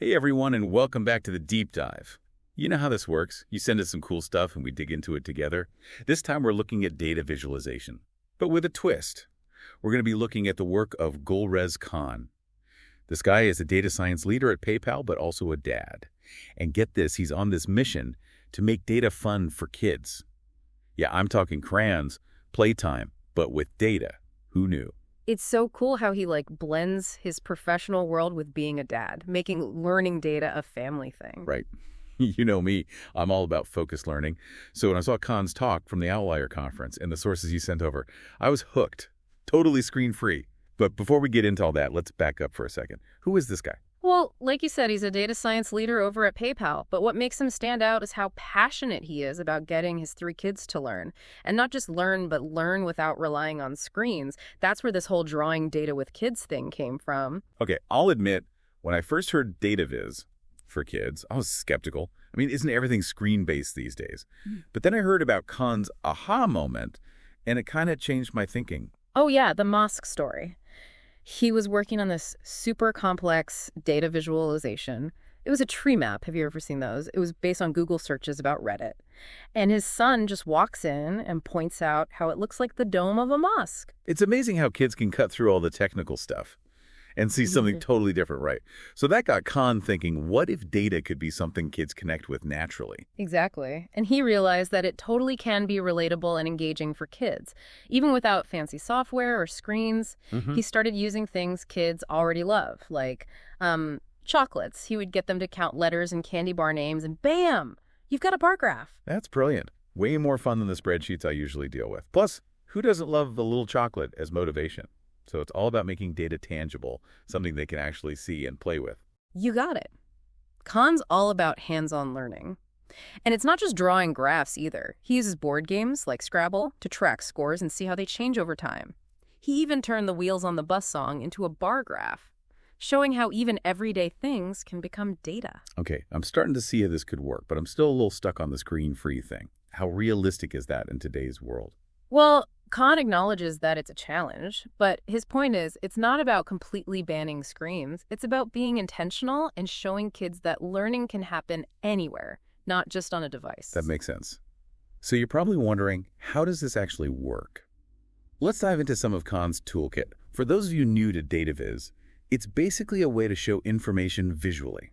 Hey everyone, and welcome back to the Deep Dive. You know how this works. You send us some cool stuff and we dig into it together. This time we're looking at data visualization, but with a twist. We're going to be looking at the work of Gulrez Khan. This guy is a data science leader at PayPal, but also a dad. And get this, he's on this mission to make data fun for kids. Yeah, I'm talking crayons, playtime, but with data. Who knew? It's so cool how he blends his professional world with being a dad, making learning data a family thing. Right. You know me, I'm all about focused learning. So when I saw Khan's talk from the Outlier conference and the sources he sent over, I was hooked, totally screen-free. But before we get into all that, let's back up for a second. Who is this guy? Well, like you said, he's a data science leader over at PayPal, but what makes him stand out is how passionate he is about getting his 3 kids to learn. And not just learn, but learn without relying on screens. That's where this whole drawing data with kids thing came from. Okay, I'll admit, when I first heard data viz for kids, I was skeptical. I mean, isn't everything screen-based these days? But then I heard about Khan's aha moment, and it kind of changed my thinking. Oh yeah, the mosque story. He was working on this super complex data visualization. It was a tree map. Have you ever seen those? It was based on Google searches about Reddit. And his son just walks in and points out how it looks like the dome of a mosque. It's amazing how kids can cut through all the technical stuff and see something totally different, right? So that got Khan thinking, what if data could be something kids connect with naturally? Exactly. And he realized that it totally can be relatable and engaging for kids. Even without fancy software or screens, he started using things kids already love, like chocolates. He would get them to count letters and candy bar names, and bam! You've got a bar graph. That's brilliant. Way more fun than the spreadsheets I usually deal with. Plus, who doesn't love the little chocolate as motivation? So it's all about making data tangible, something they can actually see and play with. You got it. Khan's all about hands-on learning. And it's not just drawing graphs either. He uses board games like Scrabble to track scores and see how they change over time. He even turned the Wheels on the Bus song into a bar graph, showing how even everyday things can become data. Okay, I'm starting to see how this could work, but I'm still a little stuck on the screen-free thing. How realistic is that in today's world? Well, Khan acknowledges that it's a challenge, but his point is it's not about completely banning screens. It's about being intentional and showing kids that learning can happen anywhere, not just on a device. That makes sense. So you're probably wondering, how does this actually work? Let's dive into some of Khan's toolkit. For those of you new to data viz, it's basically a way to show information visually,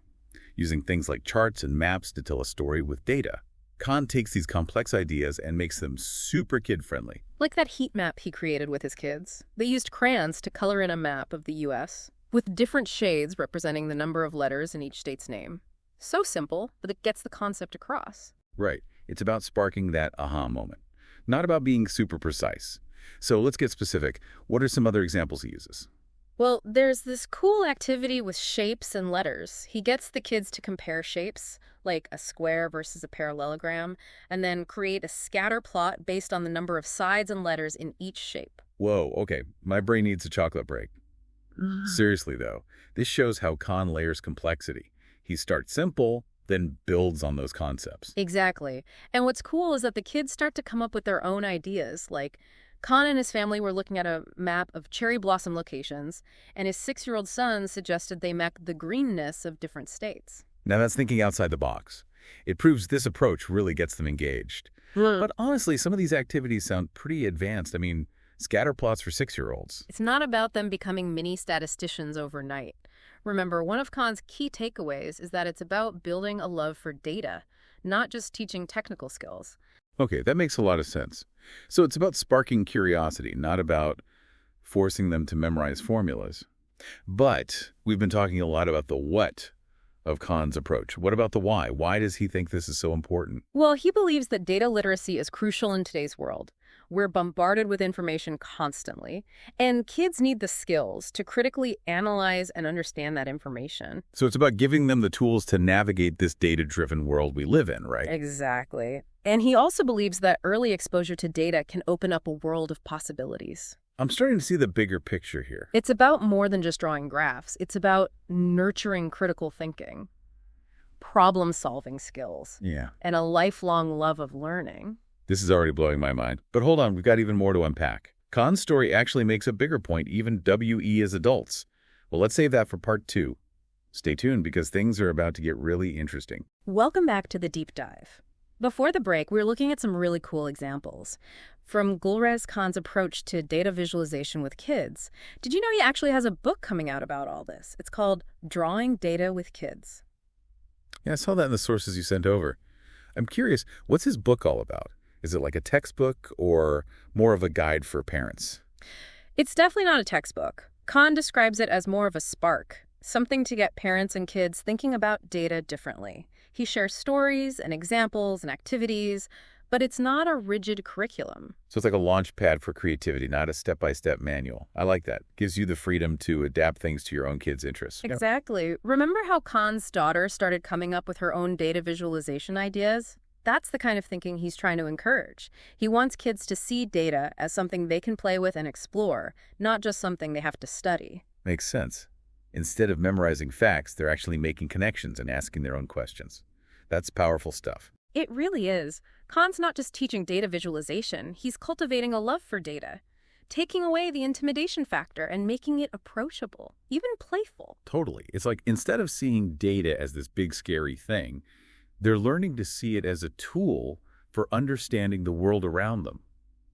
using things like charts and maps to tell a story with data. Khan takes these complex ideas and makes them super kid-friendly. Like that heat map he created with his kids. They used crayons to color in a map of the U.S., with different shades representing the number of letters in each state's name. So simple, but it gets the concept across. Right. It's about sparking that aha moment, not about being super precise. So let's get specific. What are some other examples he uses? Well, there's this cool activity with shapes and letters. He gets the kids to compare shapes, like a square versus a parallelogram, and then create a scatter plot based on the number of sides and letters in each shape. Whoa, okay. My brain needs a chocolate break. Seriously, though, this shows how Khan layers complexity. He starts simple, then builds on those concepts. Exactly. And what's cool is that the kids start to come up with their own ideas, like Khan and his family were looking at a map of cherry blossom locations, and his 6-year-old son suggested they map the greenness of different states. Now that's thinking outside the box. It proves this approach really gets them engaged. But honestly, some of these activities sound pretty advanced. I mean, scatter plots for 6-year-olds. It's not about them becoming mini statisticians overnight. Remember, one of Khan's key takeaways is that it's about building a love for data, not just teaching technical skills. Okay, that makes a lot of sense. So it's about sparking curiosity, not about forcing them to memorize formulas. But we've been talking a lot about the what of Khan's approach. What about the why? Why does he think this is so important? Well, he believes that data literacy is crucial in today's world. We're bombarded with information constantly, and kids need the skills to critically analyze and understand that information. So it's about giving them the tools to navigate this data-driven world we live in, right? Exactly. And he also believes that early exposure to data can open up a world of possibilities. I'm starting to see the bigger picture here. It's about more than just drawing graphs. It's about nurturing critical thinking, problem-solving skills, and a lifelong love of learning. This is already blowing my mind. But hold on, we've got even more to unpack. Khan's story actually makes a bigger point, even WE as adults. Well, let's save that for part 2. Stay tuned because things are about to get really interesting. Welcome back to the deep dive. Before the break, we were looking at some really cool examples. From Gulrez Khan's approach to data visualization with kids, did you know he actually has a book coming out about all this? It's called Drawing Data with Kids. Yeah, I saw that in the sources you sent over. I'm curious, what's his book all about? Is it like a textbook or more of a guide for parents? It's definitely not a textbook. Khan describes it as more of a spark, something to get parents and kids thinking about data differently. He shares stories and examples and activities, but it's not a rigid curriculum. So it's like a launch pad for creativity, not a step-by-step manual. I like that. Gives you the freedom to adapt things to your own kids' interests. Exactly. Remember how Khan's daughter started coming up with her own data visualization ideas? That's the kind of thinking he's trying to encourage. He wants kids to see data as something they can play with and explore, not just something they have to study. Makes sense. Instead of memorizing facts, they're actually making connections and asking their own questions. That's powerful stuff. It really is. Khan's not just teaching data visualization, he's cultivating a love for data, taking away the intimidation factor and making it approachable, even playful. Totally. It's like instead of seeing data as this big, scary thing, they're learning to see it as a tool for understanding the world around them,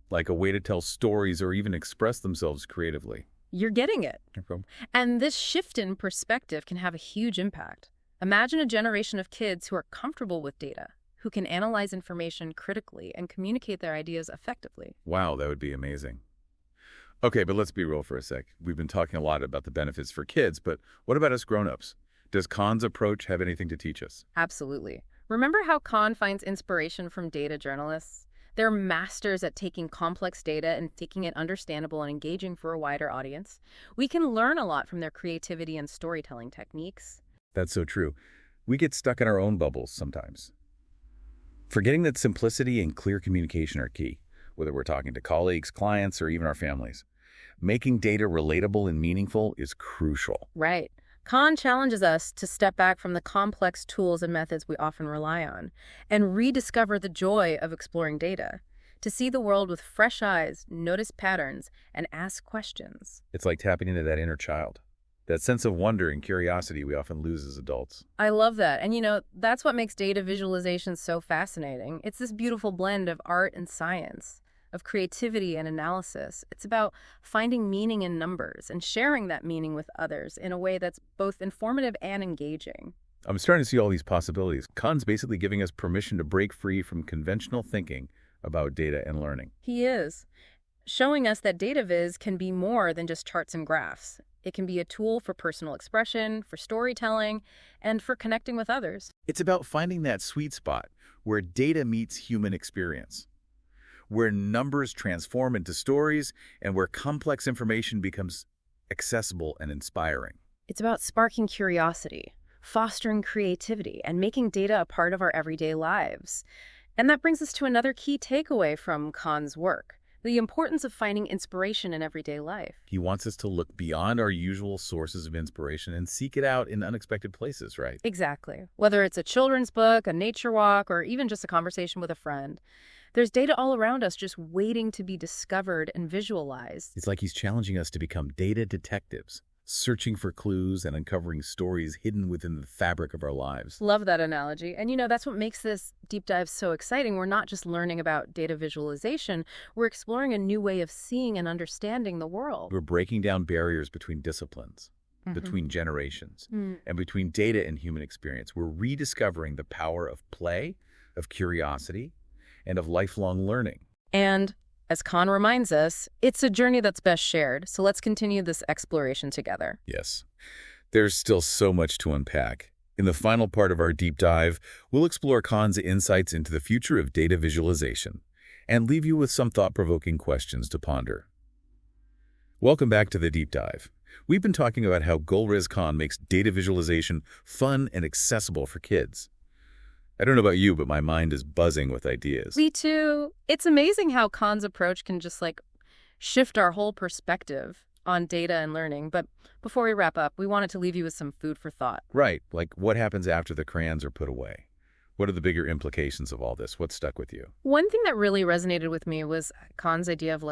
like a way to tell stories or even express themselves creatively. You're getting it. Okay. And this shift in perspective can have a huge impact. Imagine a generation of kids who are comfortable with data, who can analyze information critically and communicate their ideas effectively. Wow, that would be amazing. Okay, but let's be real for a sec. We've been talking a lot about the benefits for kids, but what about us grown-ups? Does Khan's approach have anything to teach us? Absolutely. Remember how Khan finds inspiration from data journalists? They're masters at taking complex data and making it understandable and engaging for a wider audience. We can learn a lot from their creativity and storytelling techniques. That's so true. We get stuck in our own bubbles sometimes, forgetting that simplicity and clear communication are key, whether we're talking to colleagues, clients, or even our families. Making data relatable and meaningful is crucial. Right. Khan challenges us to step back from the complex tools and methods we often rely on and rediscover the joy of exploring data, to see the world with fresh eyes, notice patterns, and ask questions. It's like tapping into that inner child, that sense of wonder and curiosity we often lose as adults. I love that. And that's what makes data visualization so fascinating. It's this beautiful blend of art and science, of creativity and analysis. It's about finding meaning in numbers and sharing that meaning with others in a way that's both informative and engaging. I'm starting to see all these possibilities. Khan's basically giving us permission to break free from conventional thinking about data and learning. He is, showing us that data viz can be more than just charts and graphs. It can be a tool for personal expression, for storytelling, and for connecting with others. It's about finding that sweet spot where data meets human experience, where numbers transform into stories, and where complex information becomes accessible and inspiring. It's about sparking curiosity, fostering creativity, and making data a part of our everyday lives. And that brings us to another key takeaway from Khan's work: the importance of finding inspiration in everyday life. He wants us to look beyond our usual sources of inspiration and seek it out in unexpected places, right? Exactly. Whether it's a children's book, a nature walk, or even just a conversation with a friend, there's data all around us just waiting to be discovered and visualized. It's like he's challenging us to become data detectives, searching for clues and uncovering stories hidden within the fabric of our lives. Love that analogy. And that's what makes this deep dive so exciting. We're not just learning about data visualization, we're exploring a new way of seeing and understanding the world. We're breaking down barriers between disciplines, between generations, and between data and human experience. We're rediscovering the power of play, of curiosity, and of lifelong learning. And as Khan reminds us, it's a journey that's best shared. So let's continue this exploration together. Yes. There's still so much to unpack. In the final part of our deep dive, we'll explore Khan's insights into the future of data visualization and leave you with some thought-provoking questions to ponder. Welcome back to the deep dive. We've been talking about how Gulrez Khan makes data visualization fun and accessible for kids. I don't know about you, but my mind is buzzing with ideas. Me too. It's amazing how Khan's approach can just shift our whole perspective on data and learning. But before we wrap up, we wanted to leave you with some food for thought. Right, like what happens after the crayons are put away? What are the bigger implications of all this? What stuck with you? One thing that really resonated with me was Khan's idea of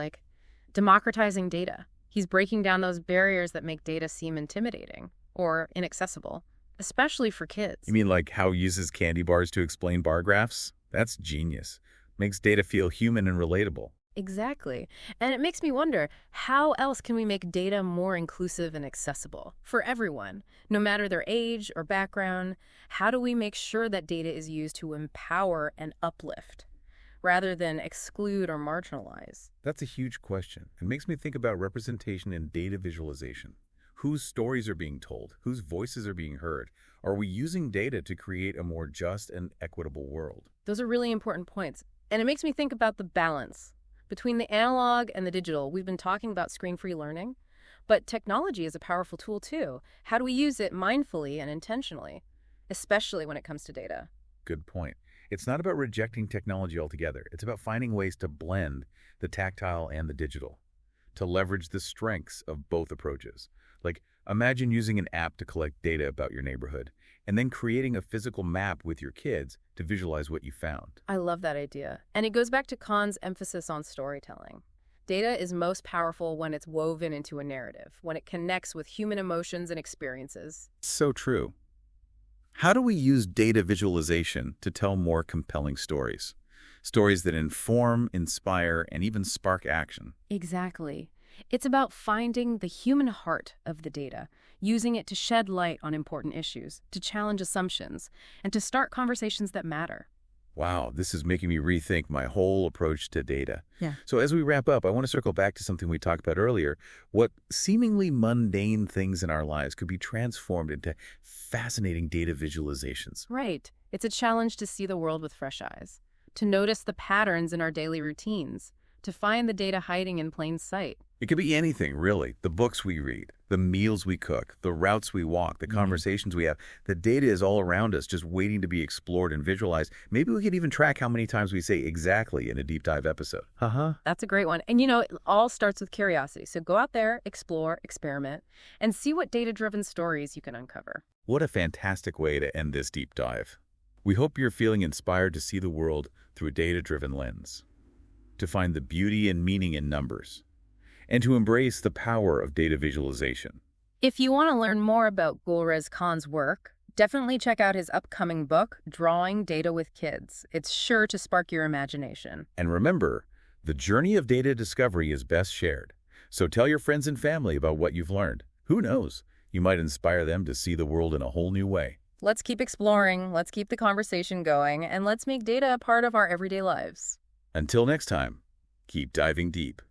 democratizing data. He's breaking down those barriers that make data seem intimidating or inaccessible. especially for kids. You mean like how he uses candy bars to explain bar graphs? That's genius. Makes data feel human and relatable. Exactly. And it makes me wonder, how else can we make data more inclusive and accessible for everyone, no matter their age or background? How do we make sure that data is used to empower and uplift rather than exclude or marginalize? That's a huge question. It makes me think about representation in data visualization. Whose stories are being told? Whose voices are being heard? Are we using data to create a more just and equitable world? Those are really important points. And it makes me think about the balance between the analog and the digital. We've been talking about screen-free learning, but technology is a powerful tool too. How do we use it mindfully and intentionally, especially when it comes to data? Good point. It's not about rejecting technology altogether. It's about finding ways to blend the tactile and the digital, to leverage the strengths of both approaches. Like, imagine using an app to collect data about your neighborhood, and then creating a physical map with your kids to visualize what you found. I love that idea. And it goes back to Kahn's emphasis on storytelling. Data is most powerful when it's woven into a narrative, when it connects with human emotions and experiences. So true. How do we use data visualization to tell more compelling stories? Stories that inform, inspire, and even spark action. Exactly. It's about finding the human heart of the data, using it to shed light on important issues, to challenge assumptions, and to start conversations that matter. Wow, this is making me rethink my whole approach to data. Yeah. So as we wrap up, I want to circle back to something we talked about earlier. What seemingly mundane things in our lives could be transformed into fascinating data visualizations. Right. It's a challenge to see the world with fresh eyes, to notice the patterns in our daily routines, to find the data hiding in plain sight. It could be anything, really. The books we read, the meals we cook, the routes we walk, the conversations we have. The data is all around us, just waiting to be explored and visualized. Maybe we could even track how many times we say exactly in a deep dive episode. That's a great one. And it all starts with curiosity. So go out there, explore, experiment, and see what data-driven stories you can uncover. What a fantastic way to end this deep dive. We hope you're feeling inspired to see the world through a data-driven lens, to find the beauty and meaning in numbers, and to embrace the power of data visualization. If you want to learn more about Gulrez Khan's work, definitely check out his upcoming book, Drawing Data with Kids. It's sure to spark your imagination. And remember, the journey of data discovery is best shared. So tell your friends and family about what you've learned. Who knows? You might inspire them to see the world in a whole new way. Let's keep exploring, let's keep the conversation going, and let's make data a part of our everyday lives. Until next time, keep diving deep.